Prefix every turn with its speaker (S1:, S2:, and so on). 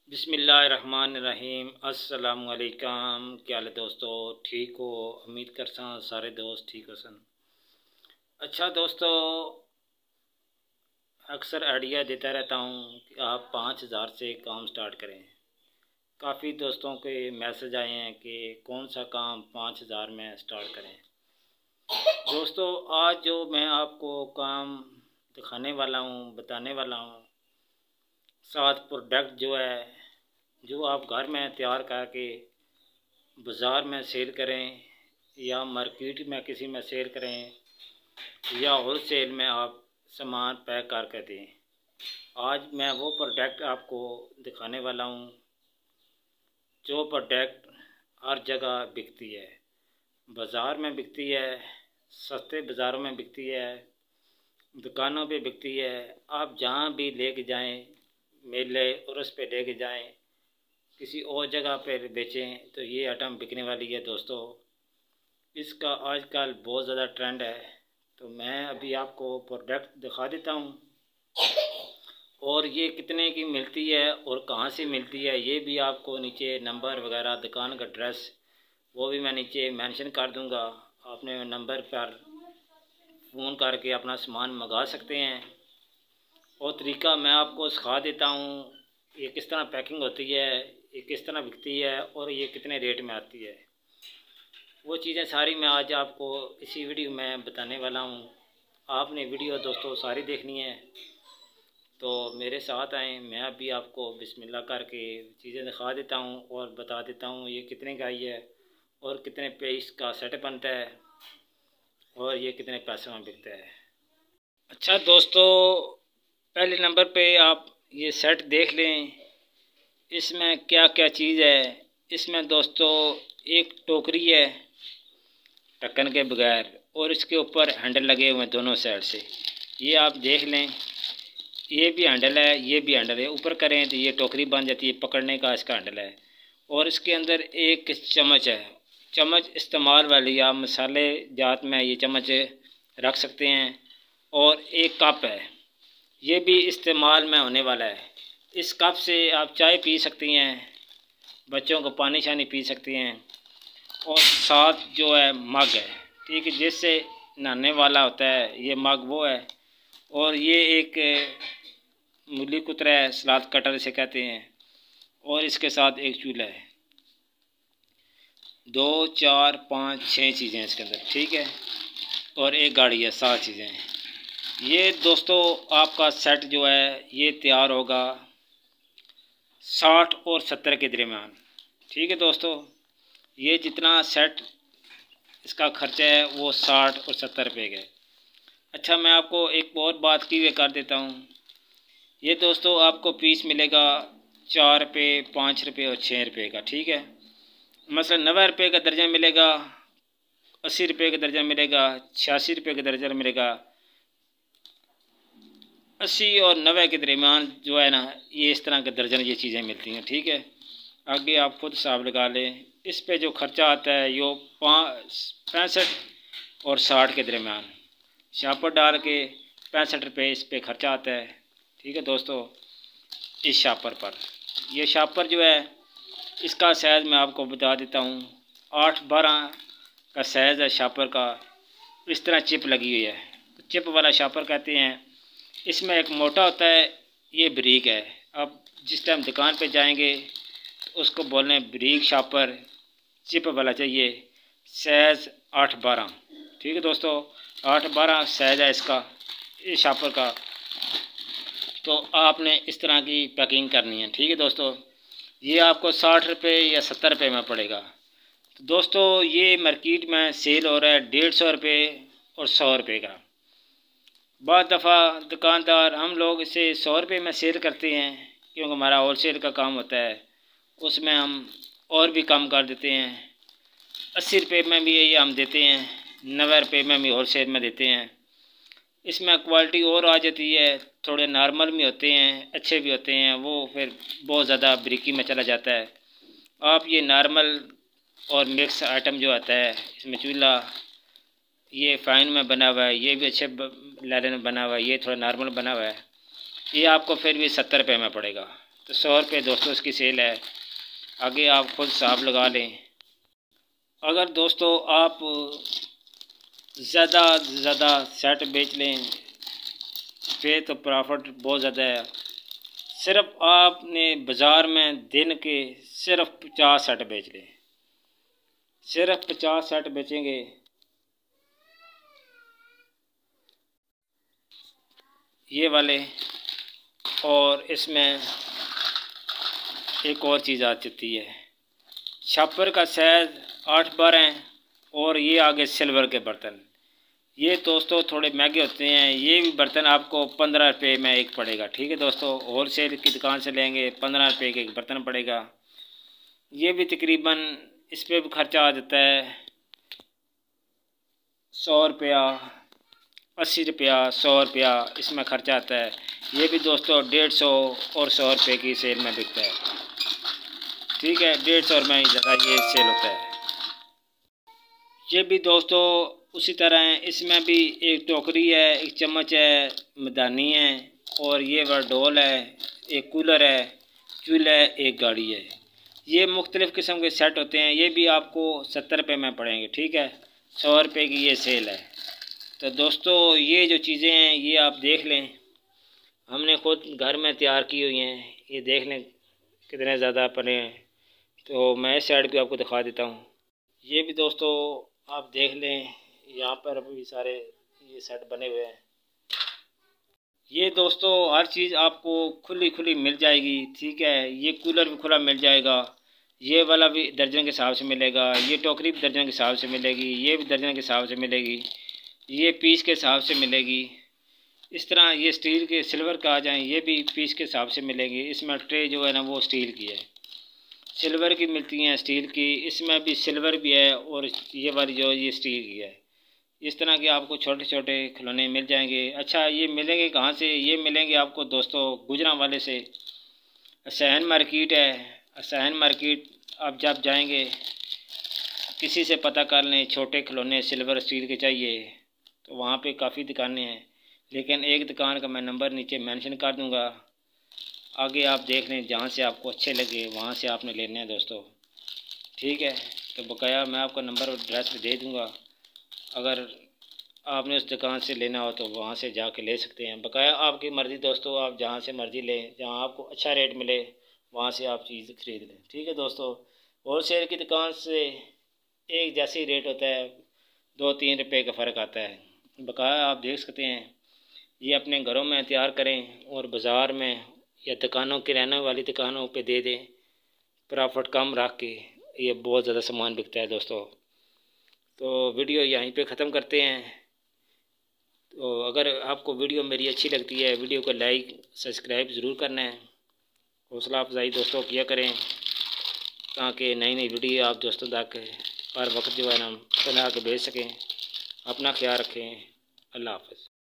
S1: बिस्मिल्लाहिर्रहमानिर्रहीम। अस्सलामुअलैकुम। क्या हाल है दोस्तों, ठीक हो? उम्मीद करता हूँ सारे दोस्त ठीक हो सन। अच्छा दोस्तों, अक्सर आइडिया देता रहता हूँ कि आप 5,000 से काम स्टार्ट करें। काफ़ी दोस्तों के मैसेज आए हैं कि कौन सा काम 5,000 में स्टार्ट करें। दोस्तों, आज जो मैं आपको काम दिखाने वाला हूँ, बताने वाला हूँ, 7 प्रोडक्ट जो है, जो आप घर में तैयार करके बाज़ार में सेल करें या मार्केट में किसी में सेल करें या होल सेल में आप सामान पैक करके दें। आज मैं वो प्रोडक्ट आपको दिखाने वाला हूँ जो प्रोडक्ट हर जगह बिकती है। बाज़ार में बिकती है, सस्ते बाज़ारों में बिकती है, दुकानों पे बिकती है। आप जहाँ भी लेके जाएं, मेले उर्स पे लेके जाएं, किसी और जगह पर बेचें तो ये आइटम बिकने वाली है। दोस्तों, इसका आजकल बहुत ज़्यादा ट्रेंड है। तो मैं अभी आपको प्रोडक्ट दिखा देता हूँ और ये कितने की मिलती है और कहाँ से मिलती है ये भी आपको नीचे नंबर वगैरह दुकान का एड्रेस वो भी मैं नीचे मेंशन कर दूँगा। आपने नंबर पर फ़ोन करके अपना सामान मंगा सकते हैं और तरीका मैं आपको सिखा देता हूँ। ये किस तरह पैकिंग होती है, ये किस तरह बिकती है और ये कितने रेट में आती है, वो चीज़ें सारी मैं आज आपको इसी वीडियो में बताने वाला हूँ। आपने वीडियो दोस्तों सारी देखनी है तो मेरे साथ आएँ। मैं अभी आपको बिस्मिल्लाह करके चीज़ें दिखा देता हूँ और बता देता हूँ ये कितने का आई है और कितने पे इसका सेट बनता है और ये कितने पैसे में बिकता है। अच्छा दोस्तों, पहले नंबर पे आप ये सेट देख लें, इसमें क्या क्या चीज़ है। इसमें दोस्तों एक टोकरी है ढक्कन के बगैर और इसके ऊपर हैंडल लगे हुए हैं दोनों साइड से। ये आप देख लें, ये भी हैंडल है, ये भी हैंडल है। ऊपर करें तो ये टोकरी बन जाती है, पकड़ने का इसका हैंडल है। और इसके अंदर एक चम्मच है, चम्मच इस्तेमाल वाली, आप मसाले जात में ये चम्मच रख सकते हैं। और एक कप है, ये भी इस्तेमाल में होने वाला है। इस कप से आप चाय पी सकती हैं, बच्चों को पानी शानी पी सकती हैं। और साथ जो है मग है, ठीक है, जिससे नहाने वाला होता है, ये मग वो है। और ये एक मूली कुतरा है, सलाद कटर इसे कहते हैं। और इसके साथ एक चूल्हा है। 2 4 5 6 चीज़ें इसके अंदर, ठीक है। और एक गाड़ी है, 7 चीज़ें हैं। ये दोस्तों आपका सेट जो है ये तैयार होगा 60 और 70 के दरमियान, ठीक है दोस्तों। ये जितना सेट इसका खर्चा है वो 60 और 70 रुपये का। अच्छा, मैं आपको एक और बात की हुई कर देता हूँ। ये दोस्तों आपको पीस मिलेगा 4 रुपये, 5 रुपये और 6 रुपये का, ठीक है। मसलन 90 रुपये का दर्जन मिलेगा, 80 रुपये का दर्जन मिलेगा, 86 रुपये का दर्जन मिलेगा। 80 और 90 के दरमियान जो है ना, ये इस तरह के दर्जन ये चीज़ें मिलती हैं, ठीक है। आगे आप खुद हिसाब लगा लें। इस पे जो खर्चा आता है यो 65 और 60 के दरमियान, शापर डाल के 65 रुपये इस पे खर्चा आता है, ठीक है दोस्तों। इस शापर पर, यह शापर जो है इसका साइज़ मैं आपको बता देता हूँ, 8-12 का साइज़ है शापर का। इस तरह चिप लगी हुई है, चिप वाला शापर कहते हैं। इसमें एक मोटा होता है, ये ब्रीक है। अब जिस टाइम दुकान पे जाएंगे तो उसको बोलने ब्रीक शापर चिप वाला चाहिए, साइज़ 8-12, ठीक है दोस्तों। 8-12 साइज़ है इसका, इस शापर का। तो आपने इस तरह की पैकिंग करनी है, ठीक है दोस्तों। ये आपको 60 रुपये या 70 रुपये में पड़ेगा। तो दोस्तों ये मार्केट में सेल हो रहा है 150 रुपये और 100 रुपये का। बहुत दफ़ा दुकानदार हम लोग इसे 100 रुपये में सेल करते हैं क्योंकि हमारा होल सेल का काम होता है, उसमें हम और भी कम कर देते हैं। 80 रुपये में भी ये हम देते हैं, 90 रुपये में भी होल सेल में देते हैं। इसमें क्वालिटी और आ जाती है, थोड़े नॉर्मल भी होते हैं, अच्छे भी होते हैं, वो फिर बहुत ज़्यादा बारीकी में चला जाता है। आप ये नॉर्मल और मिक्स आइटम जो आता है, इसमें चूल्हा ये फाइन में बना हुआ है, ये भी अच्छे लेदर में बना हुआ है, ये थोड़ा नॉर्मल बना हुआ है, ये आपको फिर भी 70 रुपये में पड़ेगा, तो 100 रुपये दोस्तों इसकी सेल है। आगे आप खुद हिसाब लगा लें। अगर दोस्तों आप ज़्यादा से ज़्यादा सेट बेच लें फिर तो प्रॉफिट बहुत ज़्यादा है। सिर्फ आपने बाज़ार में दिन के सिर्फ 50 सेट बेच लें, सिर्फ 50 सेट बेचेंगे ये वाले। और इसमें एक और चीज़ आ जाती है, छापर का साइज़ 8-12 और ये आगे सिल्वर के बर्तन। ये दोस्तों थोड़े महंगे होते हैं। ये भी बर्तन आपको 15 रुपये में एक पड़ेगा। ठीक है दोस्तों, होल सेल की दुकान से लेंगे 15 रुपये का एक बर्तन पड़ेगा। ये भी तकरीबन इस पर भी खर्चा आ जाता है 100 रुपया, 80 रुपया, 100 रुपया इसमें खर्चा आता है। ये भी दोस्तों 150 और 100 रुपये की सेल में बिकता है। ठीक है, 150 में ही ज़्यादा ये सेल होता है। ये भी दोस्तों उसी तरह है, इसमें भी एक टोकरी है, एक चम्मच है, मदानी है और ये वरडोल है, एक कूलर है, चूल्हा है, एक गाड़ी है। ये मुख्तलिफ़ किस्म के सेट होते हैं। ये भी आपको 70 रुपये में पड़ेंगे। ठीक है, 100 रुपये की ये सेल है। तो दोस्तों ये जो चीज़ें हैं ये आप देख लें, हमने खुद घर में तैयार की हुई हैं। ये देख लें कितने ज़्यादा पड़े हैं। तो मैं इस साइड भी आपको दिखा देता हूँ। ये भी दोस्तों आप देख लें, यहाँ पर भी सारे ये सेट बने हुए हैं। ये दोस्तों हर चीज़ आपको खुली खुली मिल जाएगी। ठीक है, ये कूलर भी खुला मिल जाएगा, ये वाला भी दर्जन के हिसाब से मिलेगा, ये टोकरी भी दर्जन के हिसाब से मिलेगी, ये भी दर्जन के हिसाब से मिलेगी, ये पीस के हिसाब से मिलेगी। इस तरह ये स्टील के सिल्वर का आ जाएँ, ये भी पीस के हिसाब से मिलेगी। इसमें ट्रे जो है ना वो स्टील की है, सिल्वर की मिलती हैं, स्टील की। इसमें भी सिल्वर भी है और ये वाली जो ये स्टील की है। इस तरह के आपको छोटे छोटे खिलौने मिल जाएंगे। अच्छा, ये मिलेंगे कहाँ से? ये मिलेंगे आपको दोस्तों गुजरांवाले से। सहन मार्केट है, सहन मार्केट आप जब जाएंगे किसी से पता कर लें, छोटे खिलौने सिल्वर स्टील के चाहिए तो वहाँ पे काफ़ी दुकानें हैं। लेकिन एक दुकान का मैं नंबर नीचे मेंशन कर दूँगा, आगे आप देख लें, जहाँ से आपको अच्छे लगे वहाँ से आपने लेने हैं दोस्तों। ठीक है, तो बकाया मैं आपका नंबर और एड्रेस भी दे दूँगा। अगर आपने उस दुकान से लेना हो तो वहाँ से जाके ले सकते हैं। बकाया आपकी मर्ज़ी दोस्तों, आप जहाँ से मर्ज़ी लें, जहाँ आपको अच्छा रेट मिले वहाँ से आप चीज़ ख़रीद लें। ठीक है दोस्तों, होल सेल की दुकान से एक जैसी रेट होता है, 2-3 रुपये का फ़र्क आता है। बकाया आप देख सकते हैं, ये अपने घरों में तैयार करें और बाज़ार में या दुकानों किराने वाली दुकानों पे दे दें, प्रॉफिट कम रख के। ये बहुत ज़्यादा सामान बिकता है दोस्तों। तो वीडियो यहीं पे ख़त्म करते हैं। तो अगर आपको वीडियो मेरी अच्छी लगती है, वीडियो को लाइक सब्सक्राइब ज़रूर करना है, हौसला अफजाई दोस्तों किया करें ताकि नई नई वीडियो आप दोस्तों तक हर वक्त जो है ना बना के भेज सकें। अपना ख्याल रखें। अल्लाह हाफ़िज़।